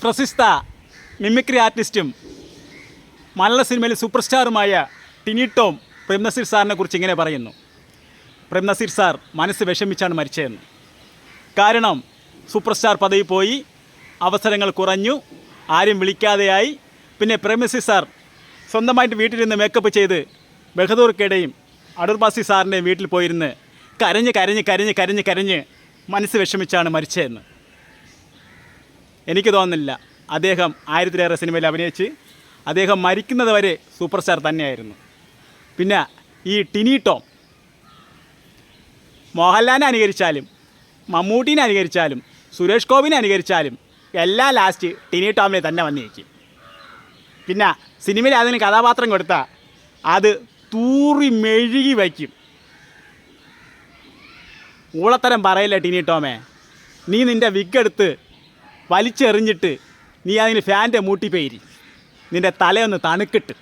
പ്രസിദ്ധ മിമിക്രി ആർട്ടിസ്റ്റും മലയാള സിനിമയിലെ സൂപ്പർ സ്റ്റാറുമായ ടിനി ടോം പ്രേംനസീർ സാറിനെ കുറിച്ച് ഇങ്ങനെ പറയുന്നു. പ്രേംനസീർ സാർ മനസ്സ് വിഷമിച്ചാണ് മരിച്ചതെന്ന്. കാരണം സൂപ്പർ സ്റ്റാർ പദവി പോയി, അവസരങ്ങൾ കുറഞ്ഞു, ആരും വിളിക്കാതെയായി. പിന്നെ പ്രേംനസീർ സാർ സ്വന്തമായിട്ട് വീട്ടിലിരുന്ന് മേക്കപ്പ് ചെയ്ത് ബഹദൂർക്കയുടെയും അടൂർ ബാസി സാറിൻ്റെയും വീട്ടിൽ പോയിരുന്ന് കരഞ്ഞ് കരഞ്ഞ് കരഞ്ഞ് കരഞ്ഞ് കരഞ്ഞ് മനസ്സ് വിഷമിച്ചാണ് മരിച്ചതെന്ന്. എനിക്ക് തോന്നുന്നില്ല. അദ്ദേഹം 1000-ലേറെ സിനിമയിൽ അഭിനയിച്ച് അദ്ദേഹം മരിക്കുന്നത് വരെ സൂപ്പർ സ്റ്റാർ തന്നെയായിരുന്നു. പിന്നെ ഈ ടിനി ടോം മോഹൻലാലിനെ അനുകരിച്ചാലും മമ്മൂട്ടീനെ അനുകരിച്ചാലും സുരേഷ് ഗോപിനെ അനുകരിച്ചാലും എല്ലാ ലാസ്റ്റ് ടിനി ടോമിനെ തന്നെ വന്നിരിക്കും. പിന്നെ സിനിമയിൽ അതിന് കഥാപാത്രം കൊടുത്താൽ അത് തൂറി മെഴുകി വയ്ക്കും. ഊളത്തരം പറയില്ല ടിനി ടോമേ. നീ നിൻ്റെ വിഗ്ഗെടുത്ത് വലിച്ചെറിഞ്ഞിട്ട് നീ അതിന് ഫാൻ്റെ മൂട്ടി പേരി നിൻ്റെ തലയൊന്ന് തണുക്കിട്ട്